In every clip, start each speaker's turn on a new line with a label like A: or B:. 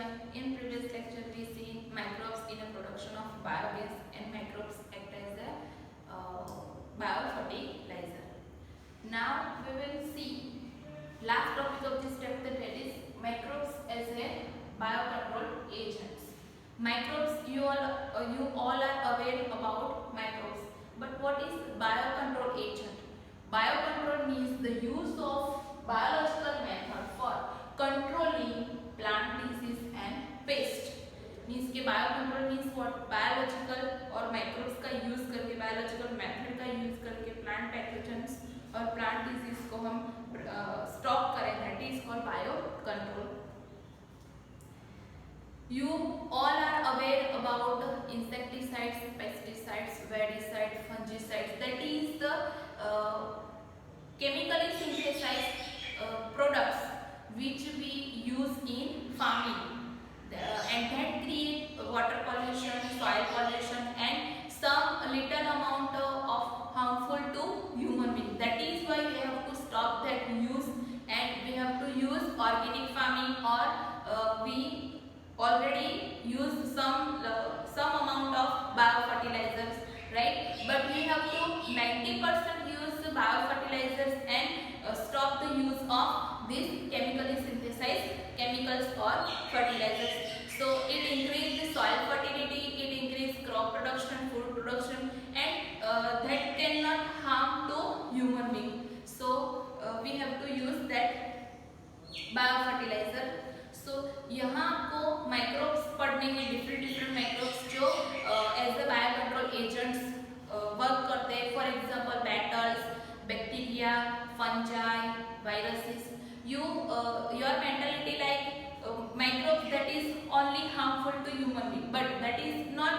A: everyone. In previous lecture we seen microbes in a production of biogas and microbes act as a biofertilizer. Now we will see last topic of this chapter, that is microbes as a biocontrol agents. Microbes, you all are aware about microbes, but what is biocontrol agent? Biocontrol means the use of biological method for controlling plant disease and pest. Means के biocontrol means what, biological और microbes का use करके, biological method का use करके plant pathogens और plant disease को हम stop करें, that is called bio control. You all are aware about insecticides, pesticides, weedicides, fungicides. That is the chemically synthesized products which we use in farming, and that create water pollution, soil pollution, and some little amount of harmful to human being. That is why we have to stop that use, and we have to use organic farming, or we already use some amount of biofertilizers, right? But we have to 90% use biofertilizers and stop the use of these chemically synthesized chemicals or fertilizers. So it increase the soil fertility, it increase crop production, food production, and that cannot harm to human being. So we have to use that biofertilizer. So यहाँ आपको microbes पढ़ने हैं, different microbes जो as the biocontrol agents work करते हैं. For example beetles, bacteria, fungi, viruses. Your mentality like microbes that is only harmful to human being, but that is not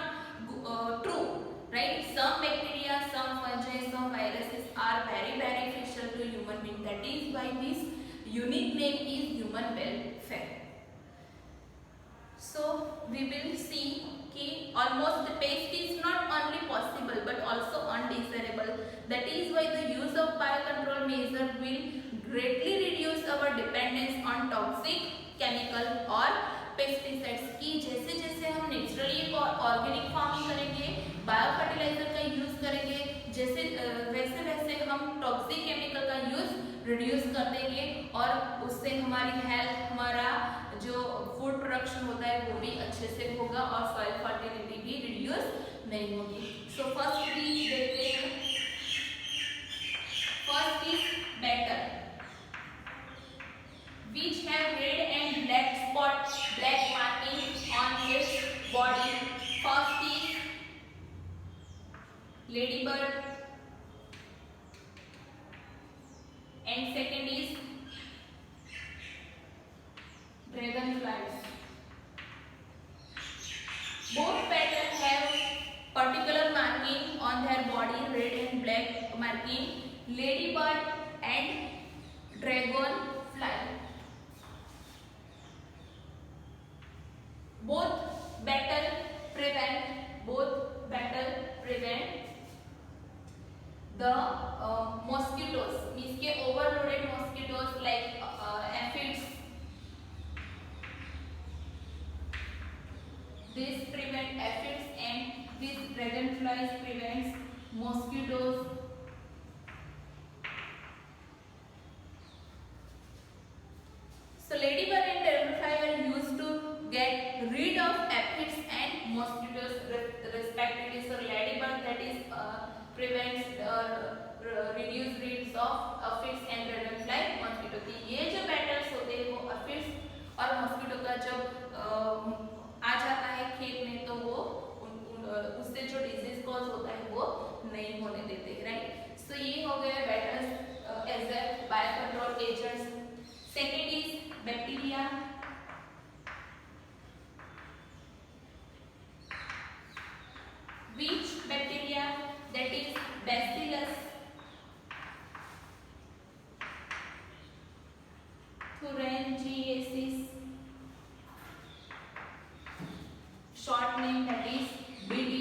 A: true, right? Some bacteria, some fungi, some viruses are very beneficial to human being. That is why this unique name is human welfare. So we will see कि almost the pest is not only possible but also undesirable. That is why the use of biocontrol measure will greatly reduce our dependence on toxic chemical और pesticides. कि जैसे जैसे हम naturally organic farming करेंगे, bio fertiliser का use करेंगे, जैसे वैसे वैसे हम टॉक्सिक केमिकल का यूज रिड्यूस कर देंगे, और उससे हमारी हेल्थ, हमारा जो फूड प्रोडक्शन होता है वो भी अच्छे से होगा, और सॉइल फर्टिलिटी भी रिड्यूस नहीं होगी. सो फर्स्ट भी देखते हैं. First is beetle which have red and black spots, black markings on its body. First is ladybird, and second is dragonflies. Both patterns have particular marking on their body, red and black marking. Ladybird and dragonfly. Both battle prevent the mosquitoes, means के overloaded mosquitoes like aphids. This prevent aphids, and this dragonflies prevents mosquitoes. So ladybird and dragonfly are used to get rid of aphids and mosquitoes respectively. So ladybird, that is prevents reduce rates of aphids and dragonfly mosquito. कि ये जो battles होते हैं वो aphids और mosquito का जब आ जाता है खेत में, तो वो उससे जो डिजीज कॉज होता है वो नहीं होने देते, राइट? सो ये हो गया beetles as a biocontrol agents. Second is bacteria. Which bacteria? That is Bacillus thuringiensis, short name, that is BD.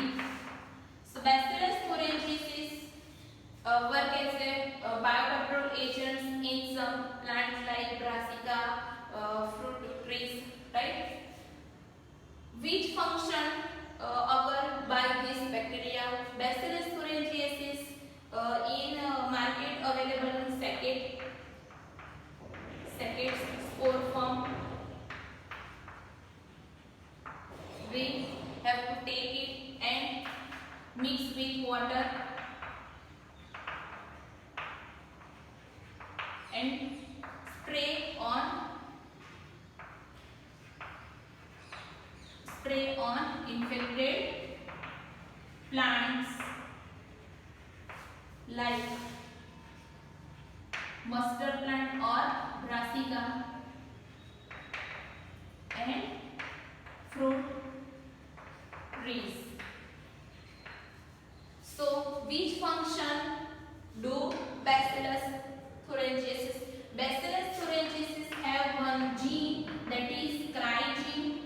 A: So Bacillus thuringiensis work as a biocontrol agents in some plants like brassica, fruit trees, right? spray on infected plants like mustard plant or brassica and fruit trees. So which function do Bacillus thuringiensis? Bacillus thuringiensis have one gene, that is cry gene.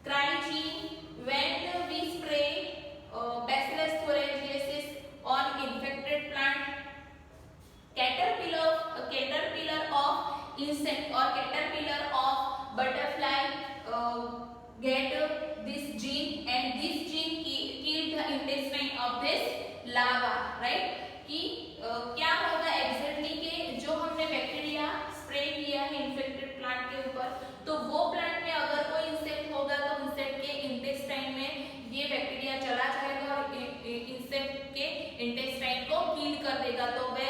A: Cry gene, when we spray Bacillus thuringiensis on infected plant, caterpillar of insect or caterpillar of butterfly get this gene, and this gene kill the intestine of this larva, right? कि क्या होगा exactly कि जो हमने bacteria spray किया है infected plant के ऊपर, तो वो प्लांट में अगर कोई इंसेक्ट होगा तो इंसेक्ट के इंटेस्टाइन में ये बैक्टीरिया चला जाएगा और इंसेक्ट के इंटेस्टाइन को किल कर देगा, तो वह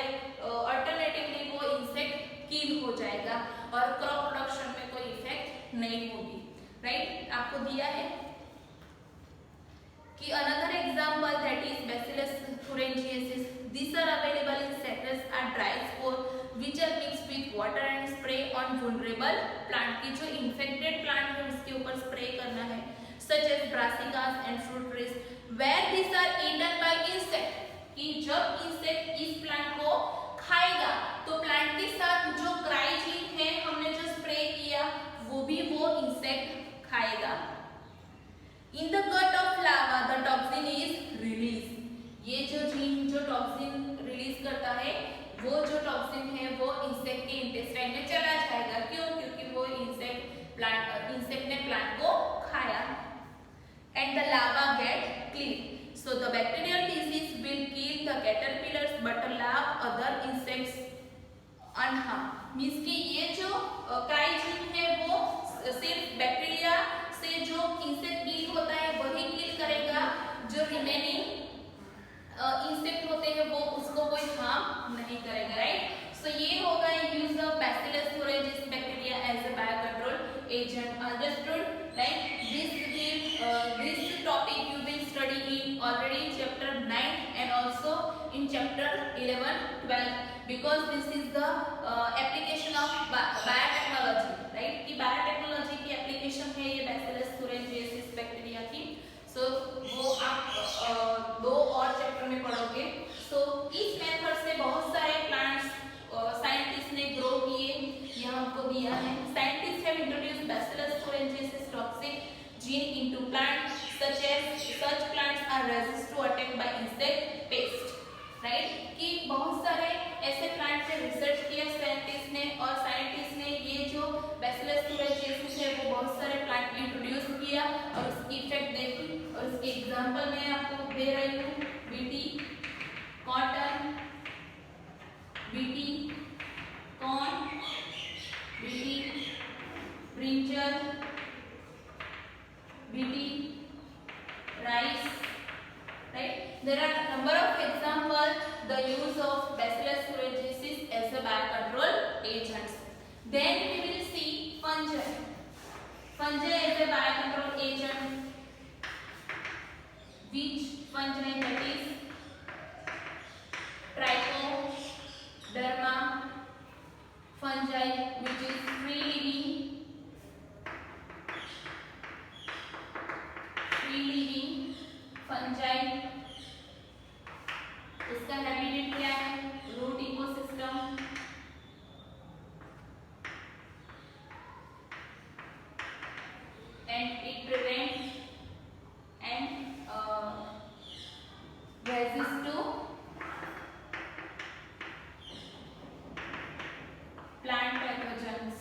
A: अल्टरनेटिवली वो इंसेक्ट किल हो जाएगा और क्रॉप प्रोडक्शन में कोई इफेक्ट नहीं होगी, राइट? आपको दिया है कि another example, that is Bacillus thuringiensis. These are available in citrus and dry spore which are mixed with water and spray on vulnerable plant. की जो infected plant है उसके ऊपर spray करना है, such as brassicas and fruit trees, where these are eaten by insect. कि जब insect इस plant को खाएगा तो plant के साथ जो cryogene है हमने जो spray किया वो भी वो insect खाएगा. In the gut of larva, the toxin is released. ये जो जीन जो टॉक्सिन रिलीज करता है, वो जो टॉक्सिन है वो इंसेक्ट के इंटेस्टाइन में चला जाएगा. क्यों? क्योंकि वो इंसेक्ट ने प्लांट को खाया. And the larva get clean. So the bacterial disease will kill the caterpillars but allow other insects unharmed. Means कि ये जो क्राइजीन है वो सिर्फ बैक्टीरिया से जो इंसेक्ट किल होता है वही किल करेगा, जो रिमेनिंग इंसेक्ट होते हैं वो उसको कोई हार्म नहीं करेगा, राइट? सो ये होगा use of bacillus thuringiensis bacteria as a biocontrol agent. Understood? Like this topic you will study in already in chapter 9 and also in chapter 11, 12, because this is the application of biotechnology, right? कि biotechnology की application है ये bacillus thuringiensis bacteria की. सो वो आप 2 और chapter में पढ़ोगे. सो इस मेथड से बहुत सारे प्लांट्स साइंटिस्ट ने ग्रो किए, यहाँ हमको दिया है. Scientist have introduced bacillus thuringiensis toxic gene into plants such plants are resistant to attack by insect pest, right? कि बहुत सारे ऐसे प्लांट पे रिसर्च किया साइंटिस्ट ने, और साइंटिस्ट ने ये जो बैसिलस thuringiensis है वो बहुत सारे प्लांट में इंट्रोड्यूस किया और उसकी इफेक्ट देखी. और इसके एग्जांपल मैं आपको दे रही हूँ. BT cotton, BT corn, BT brinjal, BT rice, right? There are number of examples the use of Bacillus thuringiensis as a biocontrol agents. Then we will see fungi. Fungi as a biocontrol agent. Which fungi? That is Trichoderma fungi, which is free living fungi. इसका habitat क्या है? Root ecosystem. And it prevent and resist to plant pathogens.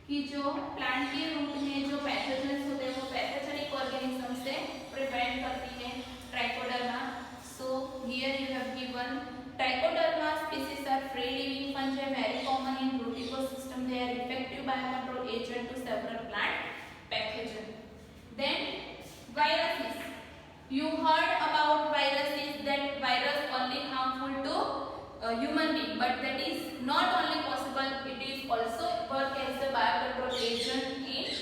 A: कि जो plant के root में जो pathogens होते हैं वो पैथोजेनिक ऑर्गेनिज्म से प्रिवेंट करती है. Trichoderma. So here you have given trichoderma species are free living fungi very common in root ecosystem. They are effective biocontrol agent to several plant pathogens. Then viruses. You heard about viruses, that virus only harmful to human being, but that is not only possible, it is also work as a biocontrol agent in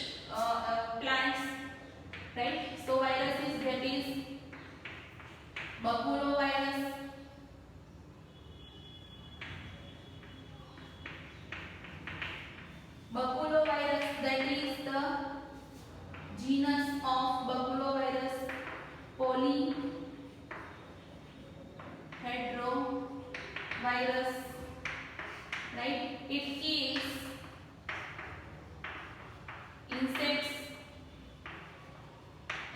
A: right? So virus is that is baculovirus, baculovirus, that is the genus of baculovirus, polyhedrovirus, right? It kills insects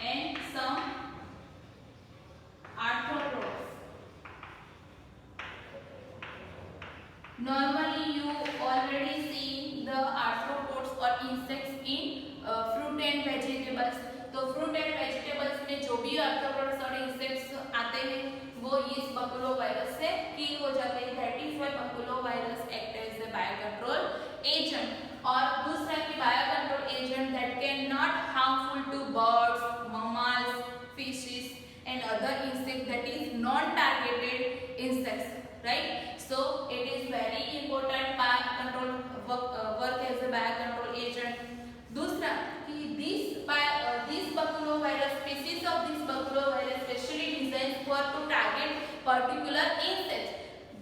A: and some arthropods. Normally you already see the arthropods or insects in fruit and vegetables. तो fruit and vegetables में जो भी arthropods और insects आते हैं वो इस baculovirus से kill हो जाते हैं. That is why baculovirus act as a biocontrol agent. और दूसरा कि biocontrol agent that can not harmful to birds, mammals, fishes and other insects, that is non-targeted insects, right? So it is very important biocontrol work as a biocontrol agent. दूसरा कि this baculovirus species of this baculovirus specially designed for to target particular insects.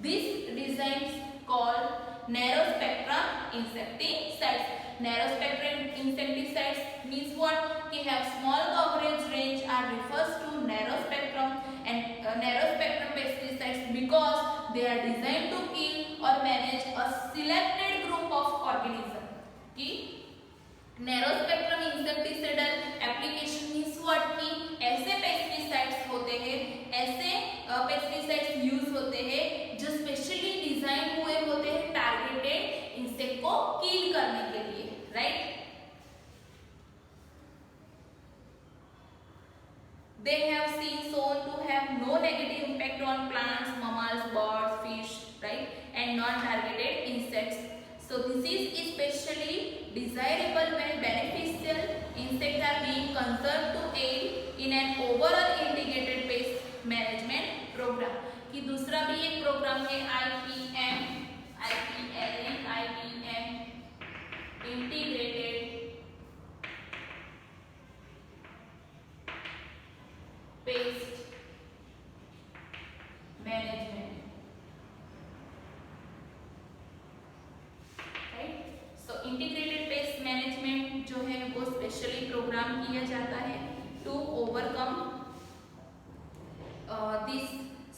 A: This designs called narrow spectrum insecticides. Narrow spectrum insecticides means what? कि have small coverage range are refers to narrow spectrum and narrow spectrum pesticides because they are designed to kill or manage a selected group of organisms. कि narrow spectrum insecticidal application means what? कि ऐसे pesticides होते हैं, ऐसे pesticides use होते हैं जो specially design हुए होते हैं टारगेटेड इंसेक्ट को किल करने के लिए, right? They have been shown to have no negative impact on plants, mammals, birds, fish, right? And non-targeted insects. So this is especially desirable when beneficial insects are being conserved to aid in an overall integrated pest management program. कि दूसरा भी एक program है IPM integrated pest management, right? So integrated pest management जो है वो specially program किया जाता है to overcome this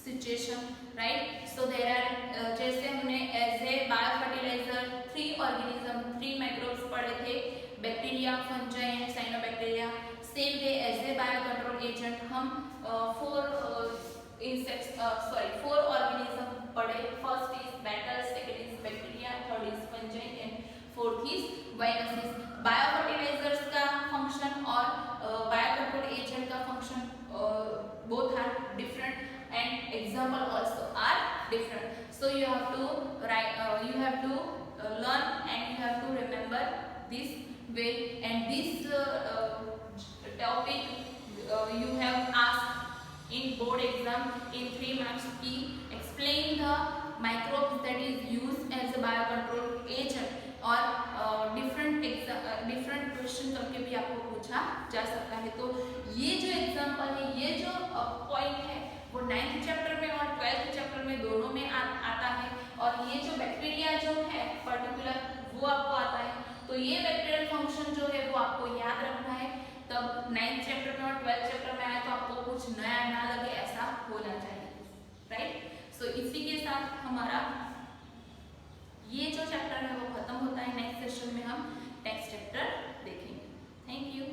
A: situation, right? So there are जैसे हमने as a bio fertiliser 3 organism 3 microbes पढ़े थे, bacteria, fungi and cyanobacteria. Same way as a biocontrol agent हम 4 ऑर्गेनिज्म पढ़े. First is bacteria, second is bacteria, third is fungi and fourth is viruses. Bio fertilisers का function और biocontrol agent का function both are different and example also are different. So you have to write, you have to learn and you have to remember this way. And this topic you have asked in board exam in 3 marks की explain the microbes that is used as a biocontrol agent. और different question करके भी आपको पूछा जा सकता है. तो ये जो एग्जांपल है, ये जो पॉइंट है वो 9th चैप्टर में और 12th चैप्टर में दोनों में आता है. और ये जो बैक्टीरिया जो है पर्टिकुलर वो आपको आता है. तो ये बैक्टीरियल फंक्शन जो है वो आपको याद रखना है. तब 9th चैप्टर में और 12th चैप्टर में आए तो आपको कुछ नया ना लगे, ऐसा होना चाहिए, राइट? सो इसी के साथ हमारा ये जो चैप्टर है वो खत्म होता है. नेक्स्ट सेशन में हम नेक्स्ट चैप्टर देखेंगे. Thank you.